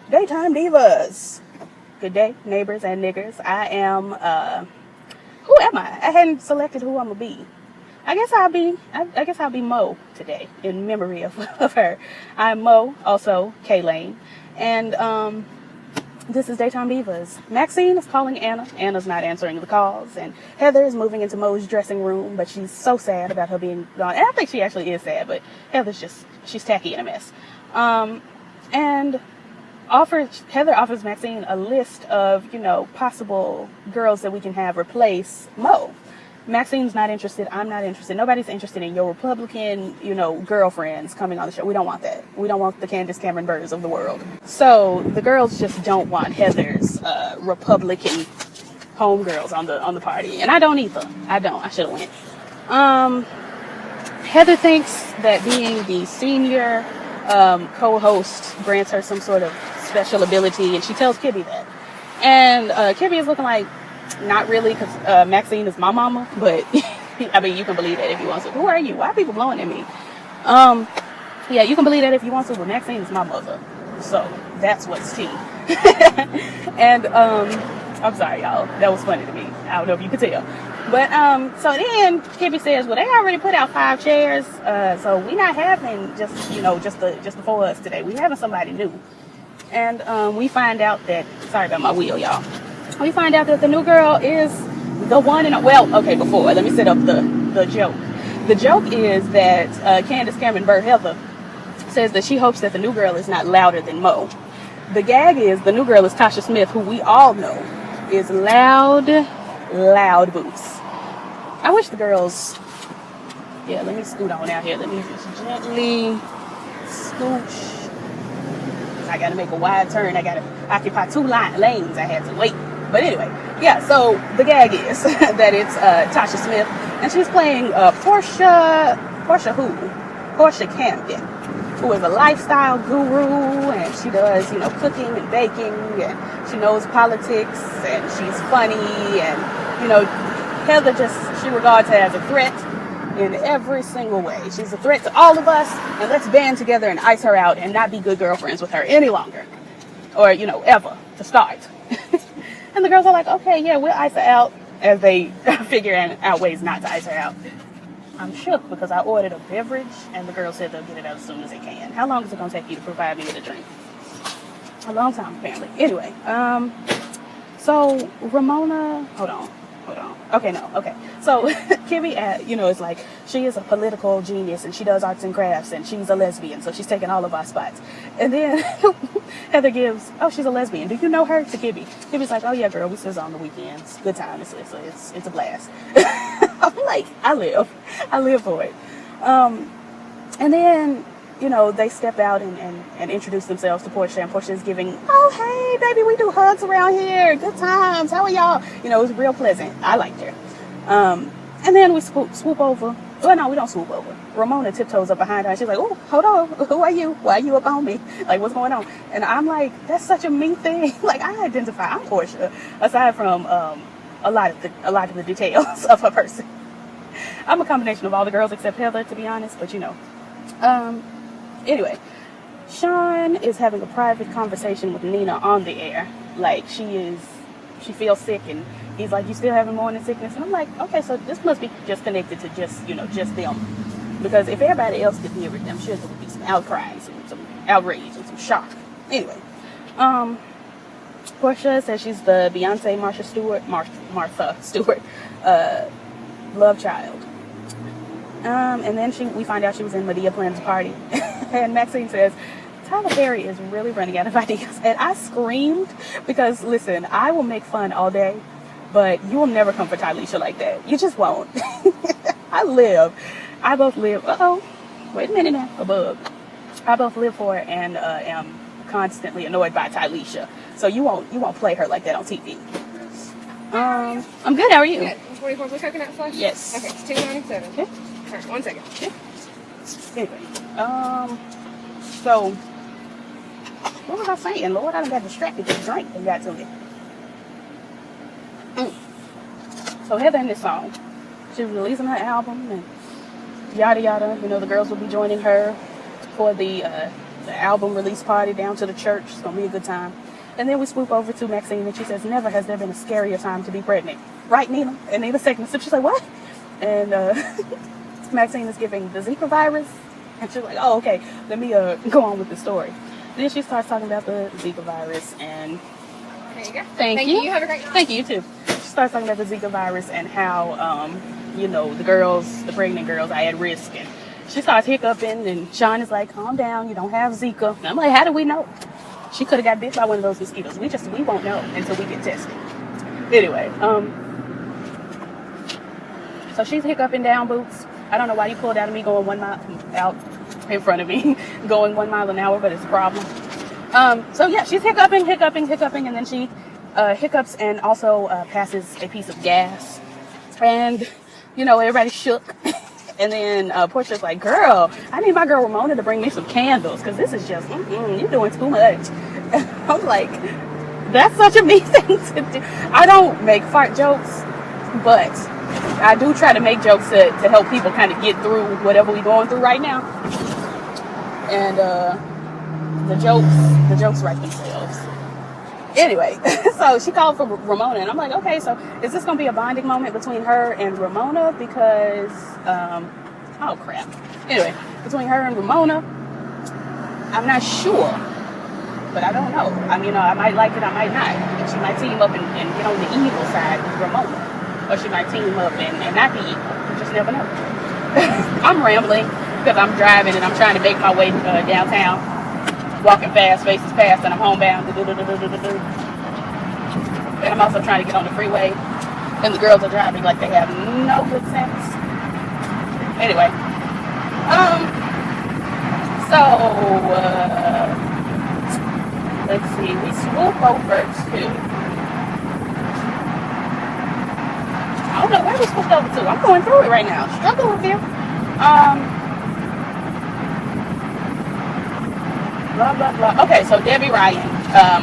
Daytime Divas. Good day, neighbors and niggers. I am, who am I? I hadn't selected who I'm gonna be. I guess I'll be Mo today in memory of her. I'm Mo, also K-Lane. And, this is Daytime Divas. Maxine is calling Anna. Anna's not answering the calls. And Heather is moving into Mo's dressing room, but she's so sad about her being gone. And I think she actually is sad, but she's tacky and a mess. And Heather offers Maxine a list of, possible girls that we can have replace Mo. Maxine's not interested. I'm not interested. Nobody's interested in your Republican, girlfriends coming on the show. We don't want that. We don't want the Candace Cameron Burrs of the world. So the girls just don't want Heather's Republican homegirls on the party, and I don't either. I should have went. Heather thinks that being the senior co-host grants her some sort of special ability, and she tells Kibby that. And Kibby is looking like, not really, because Maxine is my mama, but I mean, you can believe that if you want to. Who are you? Why are people blowing at me? Yeah, you can believe that if you want to, but Maxine is my mother. So that's what's tea. And I'm sorry, y'all. That was funny to me. I don't know if you could tell. But so then Kibby says, well, they already put out 5 chairs, so we're not having just the 4 of us today. We're having somebody new. And we find out that, sorry about my wheel, y'all. We find out that the new girl is the one before, let me set up the joke. The joke is that Candace Cameron Burr Heather says that she hopes that the new girl is not louder than Mo. The gag is the new girl is Tasha Smith, who we all know is loud boots. I wish the girls, let me scoot on out here. Let me just gently scooch. I gotta make a wide turn. I gotta occupy 2 lanes. I had to wait. But anyway, so the gag is that it's Tasha Smith, and she's playing Portia Camden, who is a lifestyle guru, and she does, cooking and baking, and she knows politics, and she's funny, and, Heather she regards her as a threat in every single way. She's a threat to all of us, and let's band together and ice her out and not be good girlfriends with her any longer. Or, ever, to start. And the girls are like, okay, yeah, we'll ice her out, as they figure out ways not to ice her out. I'm shook because I ordered a beverage, and the girls said they'll get it out as soon as they can. How long is it going to take you to provide me with a drink? A long time, apparently. Anyway, so Ramona, hold on. Okay. So Kibby, is like, she is a political genius, and she does arts and crafts, and she's a lesbian, so she's taking all of our spots. And then Heather gives, she's a lesbian. Do you know her? To Kibby. Kibby's like, oh yeah, girl, we sit on the weekends. Good time. It's a blast. I'm like, I live for it. And then, they step out and introduce themselves to Portia, and Portia is giving, oh, hey, baby, we do hugs around here. Good times. How are y'all? It was real pleasant. I liked her. And then we swoop over. Well, no, we don't swoop over. Ramona tiptoes up behind her, and she's like, oh, hold on. Who are you? Why are you up on me? Like, what's going on? And I'm like, that's such a me thing. Like, I identify, I'm Portia, aside from a lot of the details of her person. I'm a combination of all the girls except Heather, to be honest, but Anyway, Sean is having a private conversation with Nina on the air. Like, she feels sick, and he's like, you still having morning sickness? And I'm like, okay, so this must be just connected to just them. Because if everybody else could hear it, I'm sure there would be some outcry, some outrage, and some shock. Anyway, Portia says she's the Beyonce Martha Stewart love child. And then we find out she was in Medea Plan's party. And Maxine says, Tyler Perry is really running out of ideas. And I screamed because, listen, I will make fun all day, but you will never come for Tyleisha like that. You just won't. I both live, wait a minute now, a bug. I both live for and am constantly annoyed by Tyleisha. So you won't play her like that on TV. I'm good, how are you? 24 blue coconut slush? Yes. Okay, it's $2.97. Okay. All right, 1 second. Okay. Anyway, so, what was I saying? Lord, I done got distracted. This drink that got to me. So Heather in this song, she's releasing her album and yada yada. The girls will be joining her for the the album release party down to the church. It's going to be a good time. And then we swoop over to Maxine, and she says, never has there been a scarier time to be pregnant. Right, Nina? And Nina's taking a sip. She's like, what? And Maxine is giving the Zika virus. And she's like, oh, okay, let me go on with the story. Then she starts talking about the Zika virus. And There you go. Thank you. You have a great night. Thank you, you too. She starts talking about the Zika virus and how, the girls, the pregnant girls, are at risk. And she starts hiccuping, and Sean is like, calm down, you don't have Zika. And I'm like, how do we know? She could have got bit by one of those mosquitoes. We won't know until we get tested. Anyway, so she's hiccuping down, Boots. I don't know why you pulled out of me going 1 mile out in front of me, going 1 mile an hour, but it's a problem. So yeah, she's hiccuping, and then she hiccups and also passes a piece of gas. And, everybody shook. And then Portia's like, girl, I need my girl Ramona to bring me some candles, because this is just, you're doing too much. And I'm like, that's such a me thing to do. I don't make fart jokes, but I do try to make jokes to help people kind of get through whatever we're going through right now. And the jokes write themselves. Anyway, so she called for Ramona, and I'm like, okay, so is this going to be a bonding moment between her and Ramona? Because, oh crap. Anyway, between her and Ramona, I'm not sure, but I don't know. I might like it, I might not. She might team up and get on the evil side with Ramona, or she might team up and not be evil. You just never know. I'm rambling because I'm driving and I'm trying to make my way downtown. Walking fast, faces past, and I'm homebound. And I'm also trying to get on the freeway. And the girls are driving like they have no good sense. Anyway. Let's see. We swoop over to... I don't know where we swooped over to. I'm going through it right now. Struggle with you. Blah, blah, blah. Okay, so Debbie Ryan,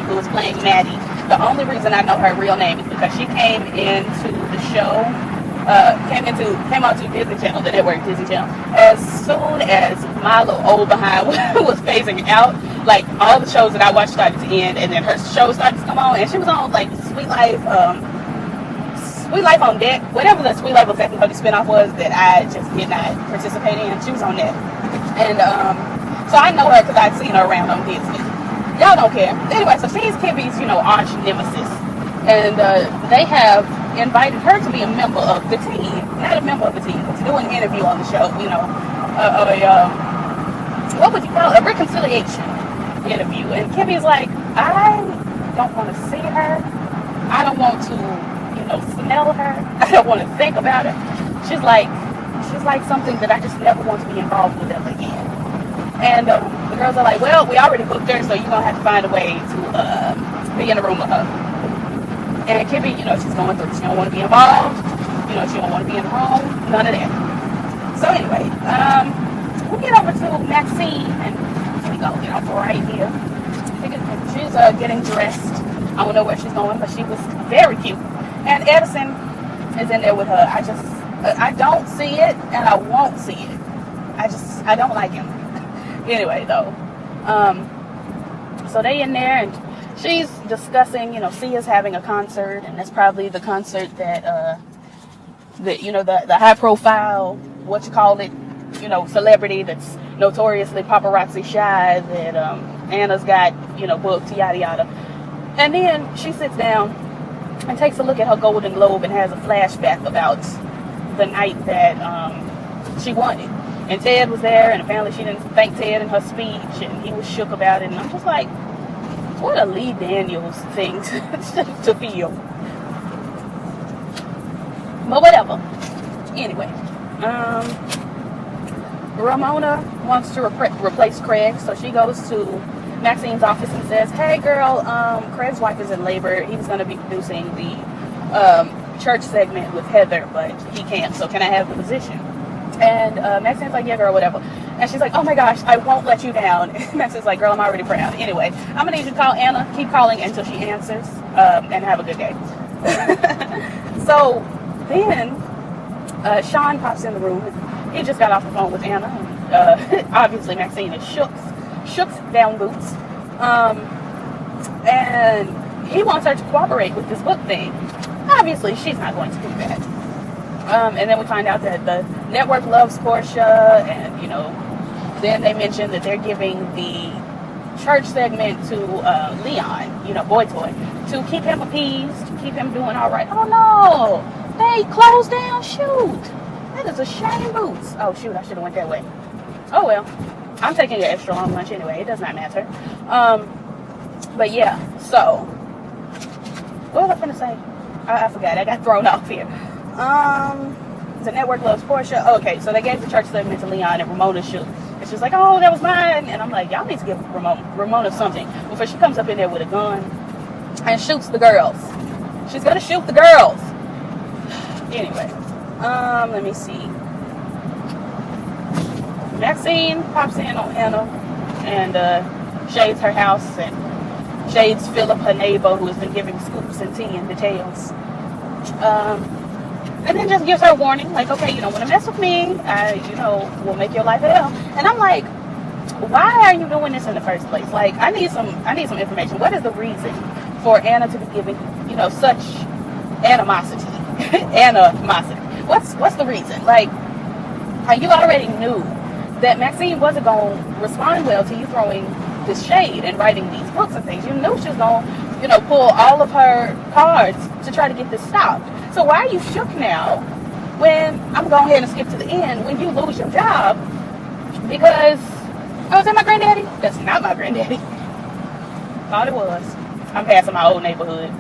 who was playing Maddie, the only reason I know her real name is because she came into the show, came onto Disney Channel, the network Disney Channel, as soon as my little old behind was phasing out. Like, all the shows that I watched started to end, and then her show started to come on, and she was on, like, Sweet Life on Deck, whatever the Sweet Life of Second Cody spinoff was that I just did not participate in. She was on that. And, so I know her because I'd seen her around on Disney. Y'all don't care. Anyway, so she's Kibby's, arch nemesis. And they have invited her to be a member of the team. Not a member of the team, but to do an interview on the show. What would you call it? A reconciliation interview. And Kibby's like, I don't want to see her. I don't want to, smell her. I don't want to think about her. She's like something that I just never want to be involved with ever again. And the girls are like, well, we already booked her, so you're going to have to find a way to be in a room with her. And Kibby, she's going through. She don't want to be involved. She don't want to be in the room. None of that. So anyway, we'll get over to Maxine, and we go get off right here. She's getting dressed. I don't know where she's going, but she was very cute. And Edison is in there with her. I don't see it, and I won't see it. I don't like him. Anyway, though, so they in there, and she's discussing, Sia's having a concert, and that's probably the concert that, the high profile, celebrity that's notoriously paparazzi shy that Anna's got, booked, yada yada. And then she sits down and takes a look at her Golden Globe and has a flashback about the night that she won it. And Ted was there, and apparently she didn't thank Ted in her speech, and he was shook about it. And I'm just like, what a Lee Daniels thing to feel. But whatever. Anyway, Ramona wants to replace Craig, so she goes to Maxine's office and says, hey girl, Craig's wife is in labor. He's going to be producing the church segment with Heather, but he can't, so can I have the position? And Maxine's like, yeah, girl, whatever. And she's like, oh my gosh, I won't let you down. And Maxine's like, girl, I'm already proud. Anyway, I'm going to need you to call Anna. Keep calling until she answers. And have a good day. So then Sean pops in the room. He just got off the phone with Anna. Obviously, Maxine is shook. Shook's down boots. And he wants her to cooperate with this book thing. Obviously, she's not going to do that. And then we find out that the network loves Portia, and, you know, then they mention that they're giving the church segment to Leon, you know, boy toy, to keep him appeased, to keep him doing all right. Oh, no! They closed down. Shoot! That is a shame, boots. Oh, shoot, I should have went that way. Oh, well. I'm taking an extra long lunch anyway. It does not matter. But, yeah, so. What was I going to say? I forgot. I got thrown off here. The network loves Portia. Okay, so they gave the church segment to Leon, and Ramona shook. And she's like, oh, that was mine. And I'm like, y'all need to give Ramona something before she comes up in there with a gun and shoots the girls. She's going to shoot the girls. Anyway, let me see. Maxine pops in on Anna and shades her house and shades Philip, her neighbor, who has been giving scoops and tea and details. And then just gives her a warning, like, okay, you don't want to mess with me. I, you know, will make your life hell. And I'm like, why are you doing this in the first place? Like, I need some information. What is the reason for Anna to be giving, you know, such animosity? What's the reason? Like, you already knew that Maxine wasn't going to respond well to you throwing this shade and writing these books and things. You knew she was going to, you know, pull all of her cards to try to get this stopped. So why are you shook now when, I'm going ahead and skip to the end, when you lose your job because, oh, is that my granddaddy? That's not my granddaddy. Thought it was. I'm passing my old neighborhood.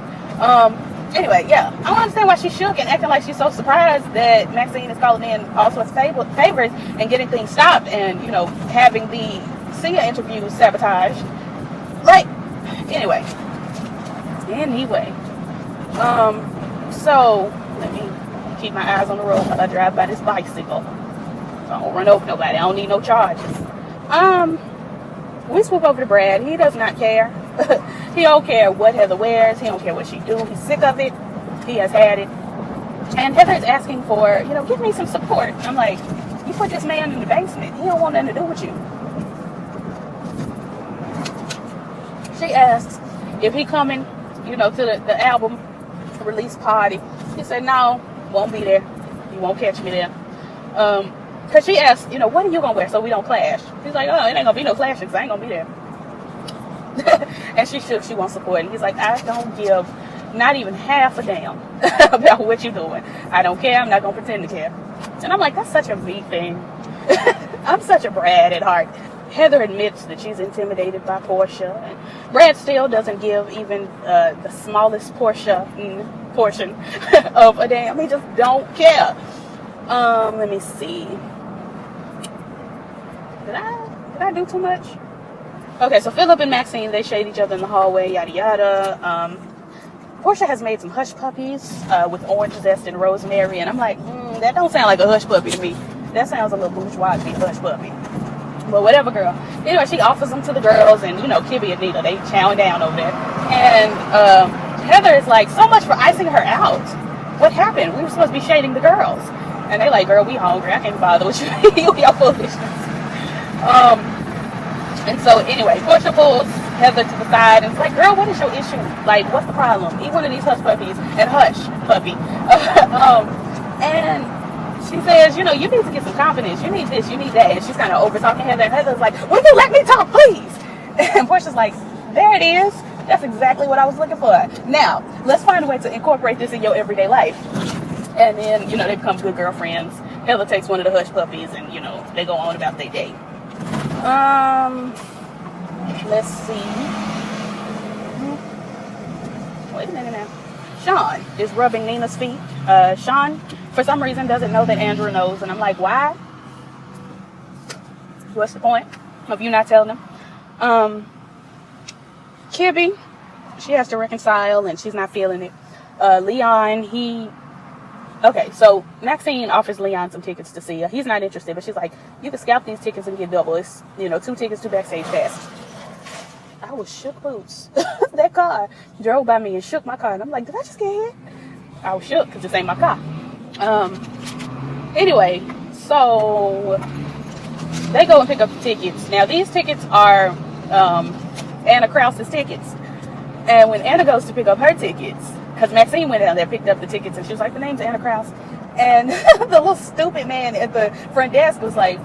Anyway, yeah, I don't understand why she's shook and acting like she's so surprised that Maxine is calling in all sorts of favors and getting things stopped and, you know, having the Sia interview sabotaged. Like, anyway. So, let me keep my eyes on the road while I drive by this bicycle. So I don't run over nobody. I don't need no charges. We swoop over to Brad. He does not care. He don't care what Heather wears. He don't care what she do. He's sick of it. He has had it. And Heather is asking for, you know, give me some support. I'm like, you put this man in the basement. He don't want nothing to do with you. She asks if he coming, you know, to the album release party. He said, no, won't be there. You won't catch me there. Because she asked, you know, what are you going to wear so we don't clash? He's like, oh, it ain't going to be no clash because I ain't going to be there. And she shook. She wants support. And he's like, I don't give not even half a damn about what you're doing. I don't care. I'm not going to pretend to care. And I'm like, that's such a me thing. I'm such a Brad at heart. Heather admits that she's intimidated by Portia. And Brad still doesn't give even the smallest portion of a damn. He just don't care. Let me see. Did I do too much? Okay, so Philip and Maxine, they shade each other in the hallway, yada yada. Portia has made some hush puppies with orange zest and rosemary, and I'm like, that don't sound like a hush puppy to me. That sounds a little bourgeoisie hush puppy. But whatever, girl. Anyway, she offers them to the girls, and, you know, Kibby and Nita, they chowing down over there. And Heather is like, so much for icing her out. What happened? We were supposed to be shading the girls. And they like, girl, we hungry. I can't bother with you. Your foolishness. And so, anyway, Portia pulls Heather to the side and it's like, girl, what is your issue? Like, what's the problem? Eat one of these hush puppies and hush puppy. And she says, you know, you need to get some confidence. You need this, you need that. And she's kind of over talking Heather. And Heather's like, will you let me talk, please? And Portia's like, there it is. That's exactly what I was looking for. Now, let's find a way to incorporate this in your everyday life. And then, you know, they become good girlfriends. Heather takes one of the hush puppies and, you know, they go on about their date. Let's see. Wait a minute now. Sean is rubbing Nina's feet. Sean, for some reason, doesn't know that Andrew knows. And I'm like, why? What's the point of you not telling him? Kibby, she has to reconcile and she's not feeling it. Leon, okay, so Maxine offers Leon some tickets to see her. He's not interested, but she's like, you can scalp these tickets and get double. It's, you know, 2 tickets, 2 backstage passes. I was shook boots. That car drove by me and shook my car. And I'm like, did I just get hit? I was shook because this ain't my car. Anyway, so they go and pick up the tickets. Now, these tickets are Anna Krause's tickets. And when Anna goes to pick up her tickets, because Maxine went down there, picked up the tickets, and she was like, the name's Anna Krause. And the little stupid man at the front desk was like,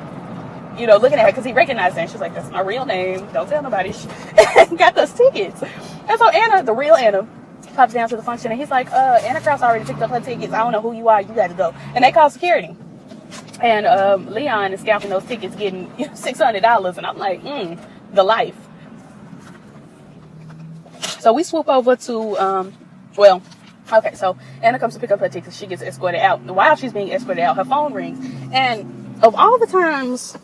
you know, looking at her because he recognized her. And she's like, that's my real name. Don't tell nobody. Got those tickets. And so Anna, the real Anna, pops down to the function. And he's like, Anna Krause already picked up her tickets. I don't know who you are. You got to go. And they call security. And Leon is scalping those tickets, getting $600. And I'm like, the life. So we swoop over to, okay, so Anna comes to pick up her tickets. She gets escorted out. While she's being escorted out, her phone rings. And of all the times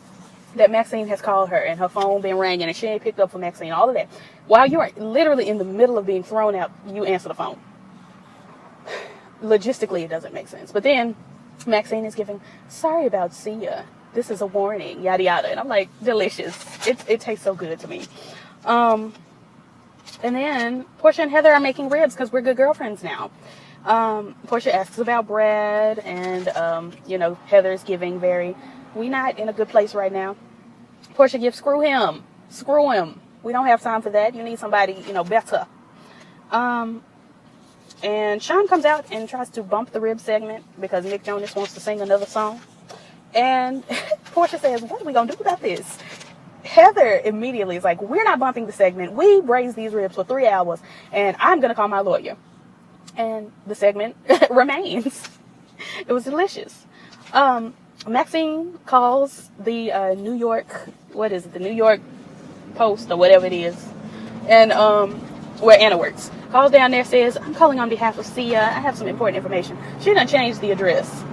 that Maxine has called her and her phone been ringing and she ain't picked up for Maxine, all of that, while you're literally in the middle of being thrown out, you answer the phone. Logistically, it doesn't make sense. But then Maxine is giving, sorry about Sia. This is a warning, yada, yada. And I'm like, delicious. It tastes so good to me. And then Portia and Heather are making ribs because we're good girlfriends now. Portia asks about Brad, and, Heather's giving we not in a good place right now. Portia gives, screw him. We don't have time for that. You need somebody, better. And Sean comes out and tries to bump the rib segment because Nick Jonas wants to sing another song. And Portia says, what are we going to do about this? Heather immediately is like, we're not bumping the segment. We braised these ribs for 3 hours, and I'm going to call my lawyer. And the segment remains. It was delicious. Maxine calls the New York Post or whatever it is, and where Anna works. Calls down there, says, I'm calling on behalf of Sia. I have some important information. She done changed the address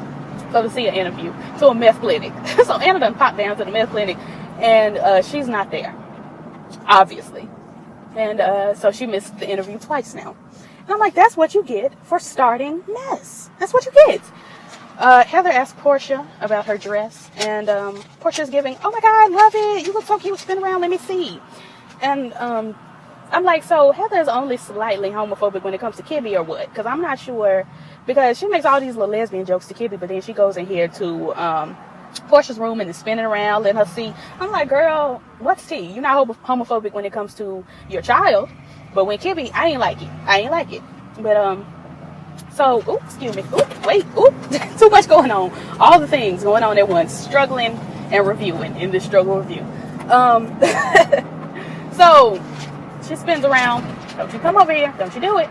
for the Sia interview to a meth clinic. So Anna done popped down to the meth clinic, and she's not there, obviously. And so she missed the interview twice now. And I'm like, that's what you get for starting mess. That's what you get. Heather asked Portia about her dress, and Portia's giving, oh my God, love it. You look so cute. Spin around. Let me see. And I'm like, so Heather's only slightly homophobic when it comes to Kibby or what? Because I'm not sure, because she makes all these little lesbian jokes to Kibby, but then she goes in here to Portia's room and is spinning around, letting her see. I'm like, girl, what's tea? You're not homophobic when it comes to your child, but when Kibby, I ain't like it. But so, excuse me, too much going on. All the things going on at once, struggling and reviewing in this struggle review. So she spins around. Don't you come over here? Don't you do it?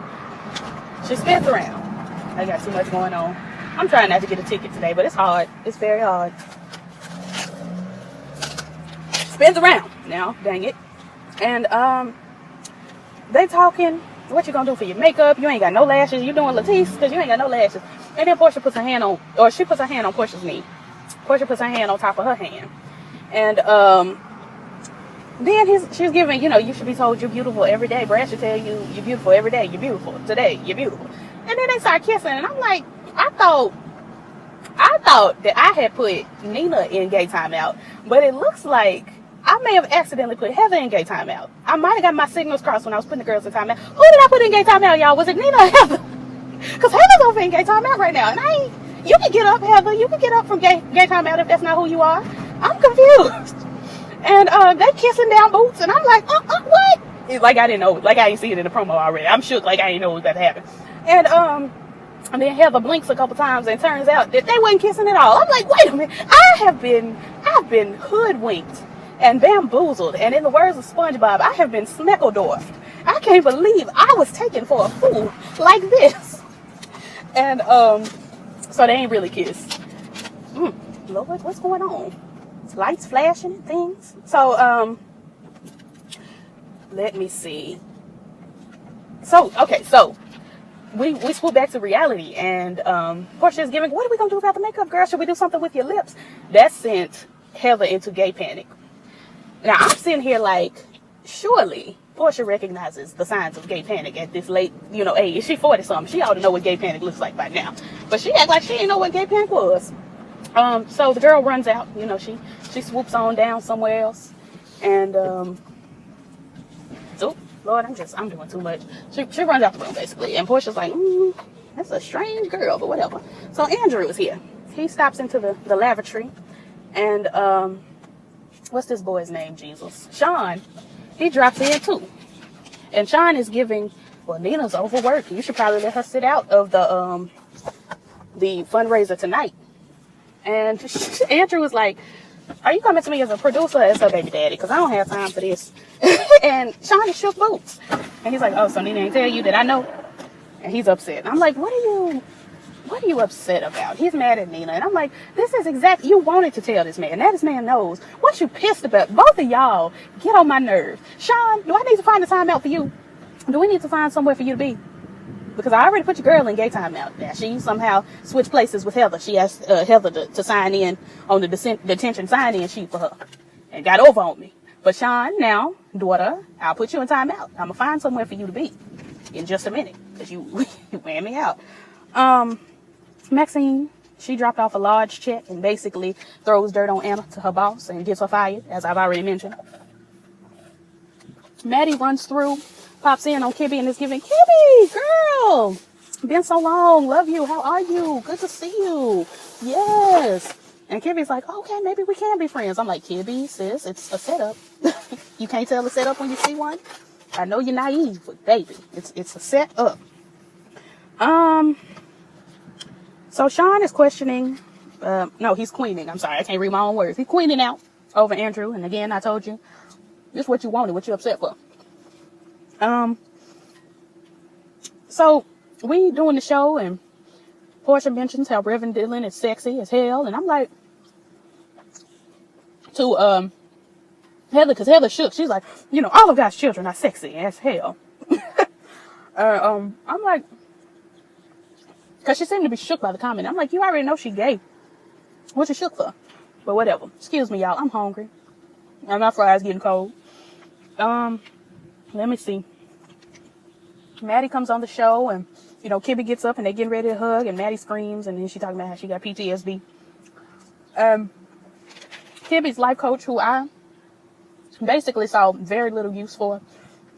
She spins around. I got too much going on. I'm trying not to get a ticket today, but it's hard. It's very hard. Spins around now, dang it. And they talking, what you gonna do for your makeup? You ain't got no lashes. You doing Latisse because you ain't got no lashes. And then Portia puts her hand on, or she puts her hand on Portia's knee. Portia puts her hand on top of her hand. And then she's giving, you should be told you're beautiful every day. Brad should tell you you're beautiful every day. You're beautiful today. You're beautiful. And then they start kissing, and I'm like, I thought that I had put Nina in gay timeout, but it looks like I may have accidentally put Heather in gay timeout. I might have got my signals crossed when I was putting the girls in timeout. Who did I put in gay timeout, y'all? Was it Nina or Heather? Because Heather's over in gay timeout right now, and you can get up, Heather. You can get up from gay timeout if that's not who you are. I'm confused. And they kissing down boots, and I'm like, what? It's like I didn't know, like I didn't see it in the promo already. I'm shook, like I didn't know what was about to happen. And then Heather blinks a couple times, and it turns out that they wasn't kissing at all. I'm like, wait a minute, I've been hoodwinked and bamboozled, and in the words of SpongeBob, I have been Smeckledorfed. I can't believe I was taken for a fool like this. And so they ain't really kissed. Lord, what's going on? Lights flashing and things. So let me see. So we swoop back to reality, and Portia's giving, what are we gonna do about the makeup, girl? Should we do something with your lips? That sent Heather into gay panic. Now I'm sitting here like, surely Portia recognizes the signs of gay panic at this late, age. She 40 something. She ought to know what gay panic looks like by now. But she act like she didn't know what gay panic was. So the girl runs out. She swoops on down somewhere else, and Lord, I'm doing too much. She runs out the room basically, and Portia's like, that's a strange girl, but whatever. So Andrew is here. He stops into the lavatory, and what's this boy's name, Jesus? Sean. He drops in too. And Sean is giving, well, Nina's overworked. You should probably let her sit out of the fundraiser tonight. And Andrew was like, are you coming to me as a producer or as her baby daddy? Because I don't have time for this. And Sean is shook boots. And he's like, oh, so Nina ain't tell you that I know? And he's upset. And I'm like, what are you upset about? He's mad at Nina. And I'm like, this is exactly, you wanted to tell this man. Now this man knows. What you pissed about? Both of y'all get on my nerves. Sean, do I need to find a timeout for you? Do we need to find somewhere for you to be? Because I already put your girl in gay timeout. Now, she somehow switched places with Heather. She asked Heather to sign in on the detention sign-in sheet for her. And got over on me. But Sean, now, daughter, I'll put you in timeout. I'm going to find somewhere for you to be in just a minute. Because you ran me out. Maxine, she dropped off a large check and basically throws dirt on Anna to her boss and gets her fired, as I've already mentioned. Maddie runs through, pops in on Kibby and is giving, Kibby, girl, been so long, love you, how are you, good to see you, yes. And Kibby's like, okay, maybe we can be friends. I'm like, Kibby, sis, it's a setup. You can't tell a setup when you see one. I know you're naive, but baby, it's a setup. So Sean is questioning, no, he's queening. I'm sorry, I can't read my own words. He's queening out over Andrew. And again, I told you, this is what you wanted, what you upset for. So we doing the show and Portia mentions how Reverend Dylan is sexy as hell. And I'm like, to, Heather, because Heather shook. She's like, you know, all of God's children are sexy as hell. I'm like, because she seemed to be shook by the comment. I'm like, you already know she gay. What you shook for? But whatever. Excuse me, y'all. I'm hungry. And my fries getting cold. Let me see. Maddie comes on the show and, you know, Kibby gets up and they getting ready to hug and Maddie screams and then she talking about how she got PTSD. Kibby's life coach, who I basically saw very little use for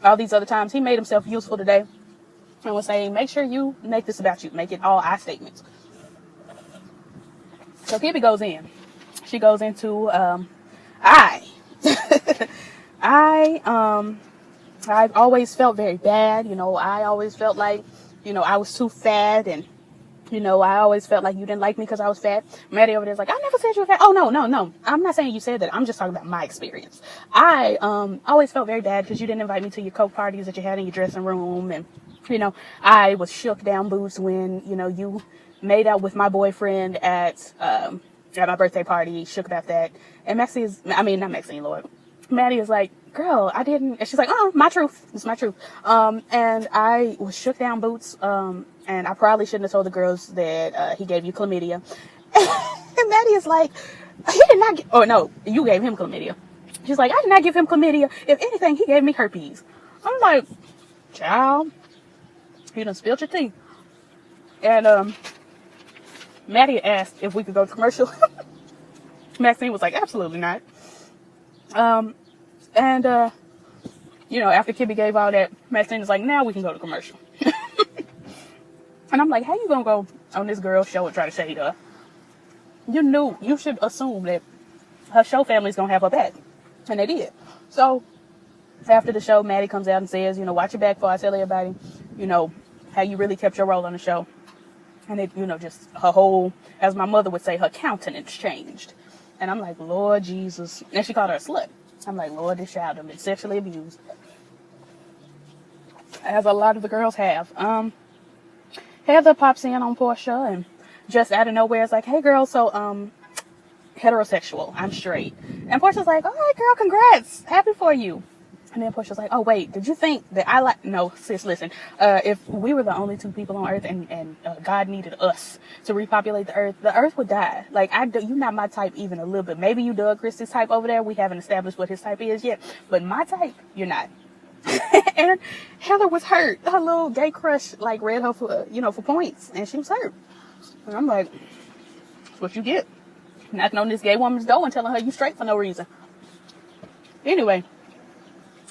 all these other times, he made himself useful today. And was saying, make sure you make this about you. Make it all I statements. So Kibby goes in. She goes into, I've always felt very bad. You know, I always felt like, you know, I was too fat. And, you know, I always felt like you didn't like me because I was fat. Maddie over there is like, I never said you were fat. Oh, no. I'm not saying you said that. I'm just talking about my experience. I always felt very bad because you didn't invite me to your Coke parties that you had in your dressing room. And, you know, I was shook down boots when, you know, you made out with my boyfriend at my birthday party, shook about that. And not Maxine, Lord. Maddie is like, girl, I didn't. And she's like, oh, my truth. It's my truth. And I was shook down boots. And I probably shouldn't have told the girls that he gave you chlamydia. And Maddie is like, he did not get, oh no, you gave him chlamydia. She's like, I did not give him chlamydia. If anything, he gave me herpes. I'm like, child, you done spilled your tea. And Maddie asked if we could go to commercial. Maxine was like, absolutely not. You know, after Kibby gave all that, Maxine was like, now we can go to commercial. And I'm like, how you gonna go on this girl's show and try to shade her? You should assume that her show family's gonna have her back. And they did. So, after the show, Maddie comes out and says, you know, watch your back before I tell everybody, you know, how you really kept your role on the show. And it, you know, just her whole, as my mother would say, her countenance changed. And I'm like, Lord Jesus. And she called her a slut. I'm like, Lord, this child has been sexually abused. As a lot of the girls have. Heather pops in on Portia and just out of nowhere is like, hey girl, so, heterosexual, I'm straight. And Portia's like, all right, girl, congrats. Happy for you. And then Portia's like, oh, wait, did you think that I like... No, sis, listen. If we were the only two people on Earth and God needed us to repopulate the Earth would die. Like, you're not my type even a little bit. Maybe you Doug Christie's type over there. We haven't established what his type is yet. But my type, you're not. And Heather was hurt. Her little gay crush, like, read her for, for points. And she was hurt. And I'm like, that's what you get. Knocking on this gay woman's door and telling her you straight for no reason. Anyway.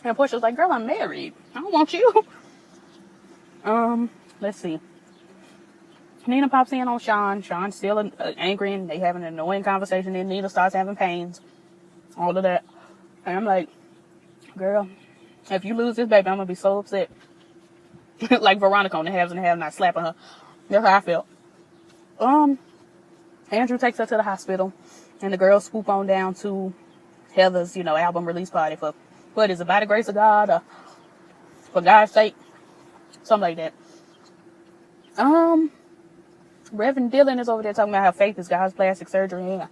And Portia was like, girl, I'm married. I don't want you. Let's see. Nina pops in on Sean. Sean's still angry and they having an annoying conversation. Then Nina starts having pains. All of that. And I'm like, girl, if you lose this baby, I'm gonna be so upset. Like Veronica on the Haves and Have Not slapping her. That's how I felt. Andrew takes her to the hospital, and the girls swoop on down to Heather's, album release party for, what is it, by the grace of God, or for God's sake, something like that. Reverend Dylan is over there talking about how faith is God's plastic surgery, and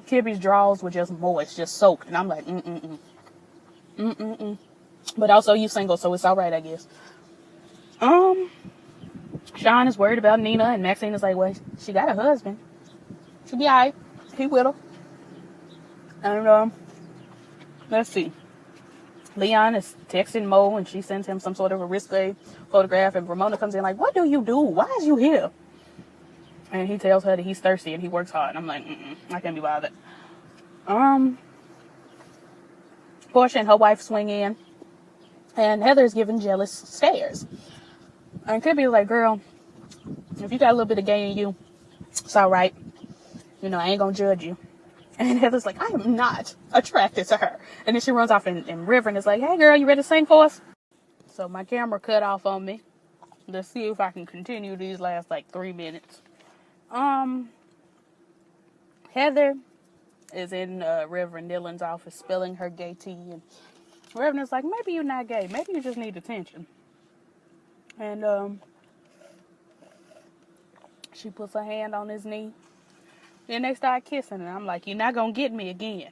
Kibby's drawers were just moist, just soaked, and I'm like, But also, you single, so it's all right, I guess. Sean is worried about Nina, and Maxine is like, well, she got a husband. She'll be all right. He with her. And, let's see. Leon is texting Mo, and she sends him some sort of a risque photograph, and Ramona comes in like, what do you do? Why is you here? And he tells her that he's thirsty and he works hard. And I'm like, I can't be bothered. Portia and her wife swing in, and Heather's giving jealous stares. And Kibby's like, girl, if you got a little bit of gay in you, it's all right. I ain't gonna judge you. And Heather's like, I am not attracted to her. And then she runs off, and Reverend is like, hey, girl, you ready to sing for us? So my camera cut off on me. Let's see if I can continue these last, 3 minutes. Heather is in Reverend Dylan's office spilling her gay tea. And Reverend is like, maybe you're not gay. Maybe you just need attention. And she puts her hand on his knee. Then they start kissing, and I'm like, you're not going to get me again.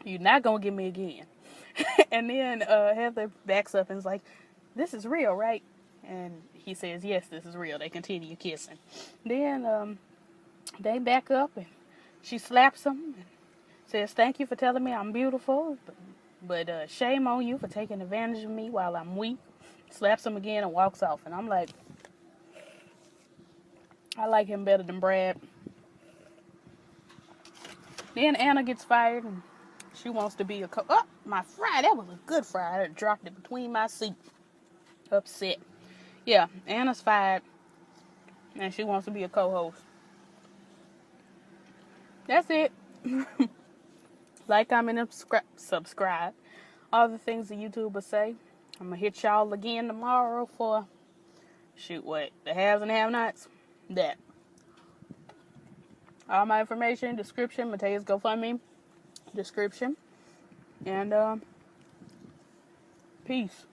You're not going to get me again. And then Heather backs up and is like, this is real, right? And he says, yes, this is real. They continue kissing. Then they back up, and she slaps him and says, thank you for telling me I'm beautiful, but shame on you for taking advantage of me while I'm weak. Slaps him again and walks off. And I'm like, I like him better than Brad. Then Anna gets fired, and she wants to be a oh, my fry. That was a good fry. I dropped it between my seat. Upset. Yeah, Anna's fired, and she wants to be a co-host. That's it. Like, comment, and subscribe. All the things the YouTubers say. I'm going to hit y'all again tomorrow for, the haves and have-nots? That. All my information, description, Matea's GoFundMe, description. And, peace.